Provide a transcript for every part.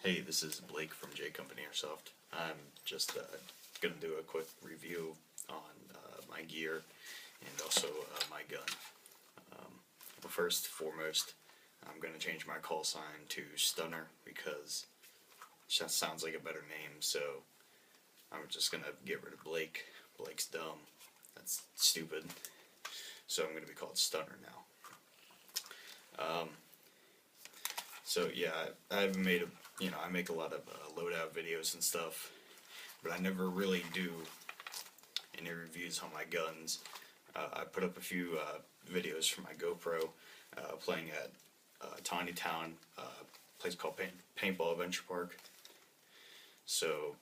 Hey, this is Blake from J Company Airsoft. I'm just going to do a quick review on my gear and also my gun. But first and foremost, I'm going to change my call sign to Stunner because it just sounds like a better name, so I'm just going to get rid of Blake. Blake's dumb. That's stupid. So I'm going to be called Stunner now. So yeah, I haven't made I make a lot of loadout videos and stuff, but I never really do any reviews on my guns. I put up a few videos from my GoPro playing at Tawny Town, a place called Paintball Adventure Park. So,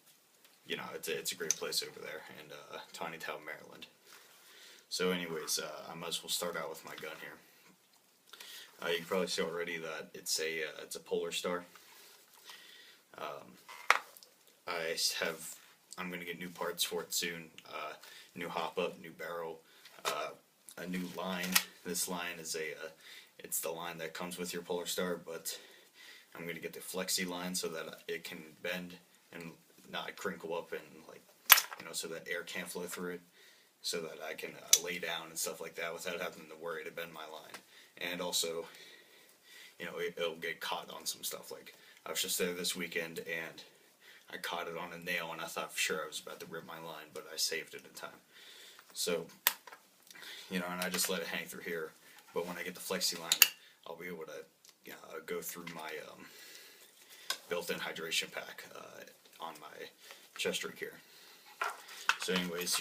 it's a great place over there in Tawny Town, Maryland. So anyways, I might as well start out with my gun here. You can probably see already that it's a Polarstar. I'm going to get new parts for it soon. New hop up, new barrel, a new line. This line is it's the line that comes with your Polarstar, but I'm going to get the flexi line so that it can bend and not crinkle up and so that air can't flow through it, so that I can lay down and stuff like that without having to worry to bend my line. And also, it'll get caught on some stuff. Like, I was just there this weekend and I caught it on a nail and I thought for sure I was about to rip my line, but I saved it in time. So, and I just let it hang through here. But when I get the flexi line, I'll be able to go through my built-in hydration pack on my chest rig here. So anyways,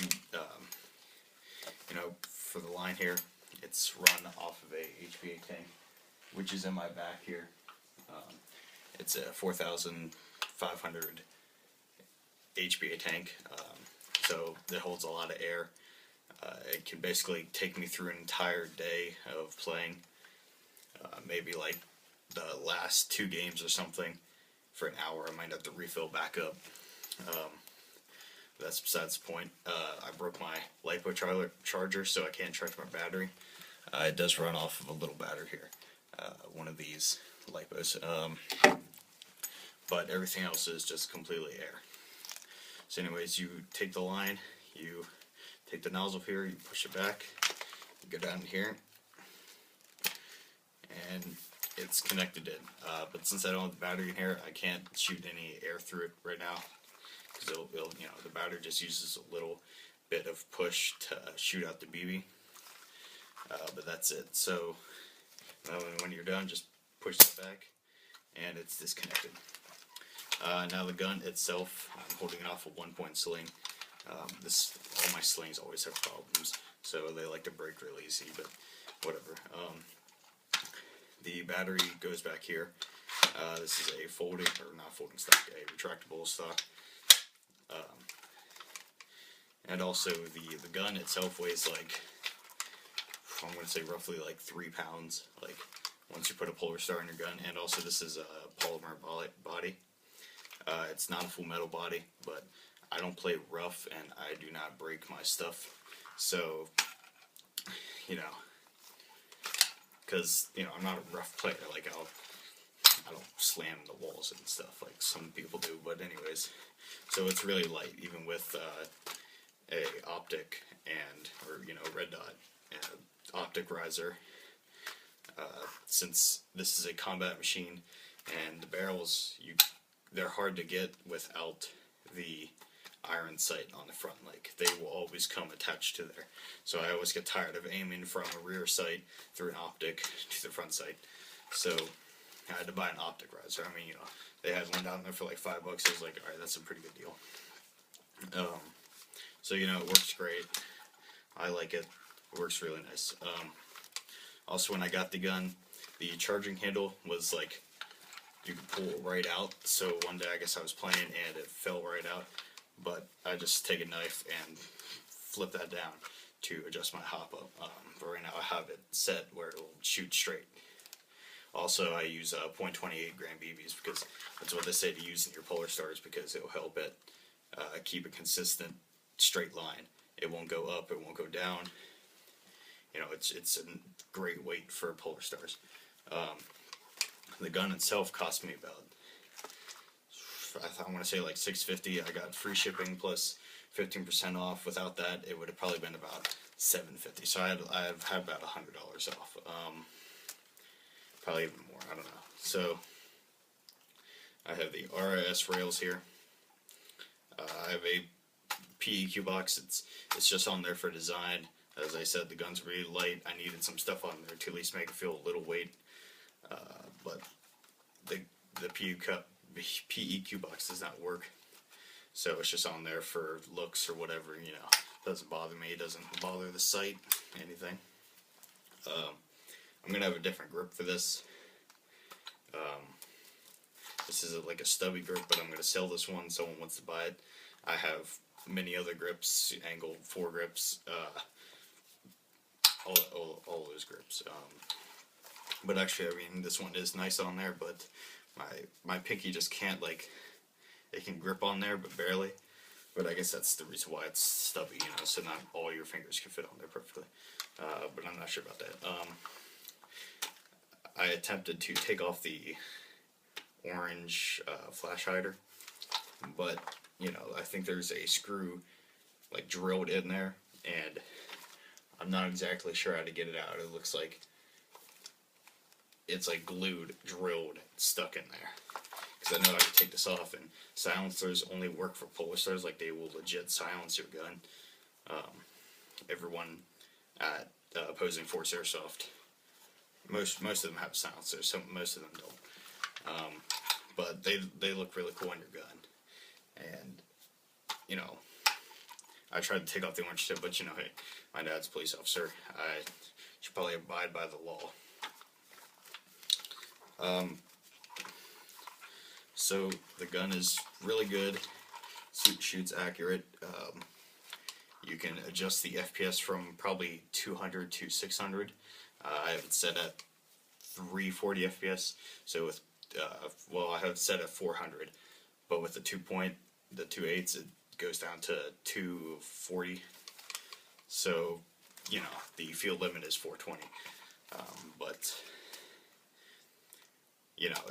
for the line here, it's run off of a HPA tank, which is in my back here. It's a 4,500 HPA tank, so it holds a lot of air. It can basically take me through an entire day of playing, maybe like the last 2 games or something. For an hour, I might have to refill back up. That's besides the point. I broke my LiPo charger, so I can't charge my battery. It does run off of a little battery here, one of these LiPos, but everything else is just completely air. So anyways, you take the line, you take the nozzle here, you push it back, you go down here, and it's connected in. But since I don't have the battery in here, I can't shoot any air through it right now, because the battery just uses a little bit of push to shoot out the BB. But that's it. So when you're done, just push it back, and it's disconnected. Now the gun itself, I'm holding it off a 1-point sling. All my slings always have problems, so they like to break real easy. But whatever. The battery goes back here. This is a not folding stock, a retractable stock. And also the gun itself weighs I'm going to say roughly 3 pounds, once you put a Polarstar in your gun. And also this is a polymer body. It's not a full metal body, but I don't play rough and I do not break my stuff. So, because, I'm not a rough player, I don't slam the walls and stuff like some people do, but anyways, so it's really light, even with a optic or red dot and optic riser, since this is a combat machine and the barrels, they're hard to get without the iron sight on the front. They will always come attached to there, so I always get tired of aiming from a rear sight through an optic to the front sight. So I had to buy an optic riser. I mean, they had one down there for $5. I was like, alright, that's a pretty good deal. So it works great. I like it. It works really nice. Also, when I got the gun, the charging handle was you could pull it right out. So one day I guess I was playing and it fell right out, but I just take a knife and flip that down to adjust my hop up. But right now I have it set where it will shoot straight. Also, I use 0.28 gram BBs because that's what they say to use in your Polarstars, because it will help it keep a consistent straight line. It won't go up, it won't go down. It's a great weight for Polarstars. The gun itself cost me about I want to say like $6.50. I got free shipping plus 15% off. Without that, it would have probably been about $7.50. So I've had about $100 off. Probably even more. I don't know. So I have the RS rails here. I have a PEQ box. It's just on there for design. As I said, the gun's really light. I needed some stuff on there to at least make it feel a little weight. But the PEQ box does not work. So it's just on there for looks or whatever, you know. Doesn't bother me. It doesn't bother the sight, anything. I'm going to have a different grip for this. This is like a stubby grip, but I'm going to sell this one. Someone wants to buy it. I have many other grips, angled foregrips, all those grips. But actually, I mean, this one is nice on there, but my pinky just can't, like, it can grip on there, but barely. But I guess that's the reason why it's stubby, you know, so not all your fingers can fit on there perfectly. But I'm not sure about that. I attempted to take off the orange flash hider, but, you know, I think there's a screw, like, drilled in there, and I'm not exactly sure how to get it out. It looks like it's like glued, drilled, stuck in there. Because I know I could take this off, and silencers only work for Polarstars, like they will legit silence your gun. Everyone at Opposing Force Airsoft, most of them have silencers, most of them don't. But they look really cool on your gun. And, you know, I tried to take off the orange tip, but, you know, hey, my dad's a police officer. I should probably abide by the law. So the gun is really good. Shoots accurate. You can adjust the FPS from probably 200 to 600. I have it set at 340 FPS. So with well, I have it set at 400, but with the 2.8s, it goes down to 240. So, you know, the field limit is 420. But, you know,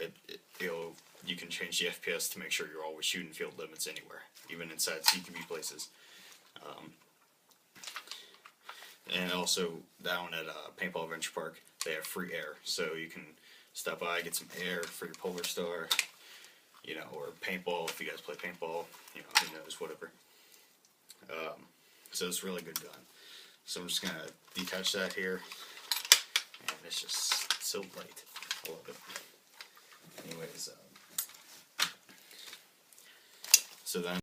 you can change the FPS to make sure you're always shooting field limits anywhere, even inside CQB places. And also down at Paintball Adventure Park, they have free air, so you can stop by, get some air for your Polarstar, you know, or paintball if you guys play paintball, you know, who knows, whatever. So it's a really good gun. So I'm just gonna detach that here, and it's just so light. I love it. Anyways, so then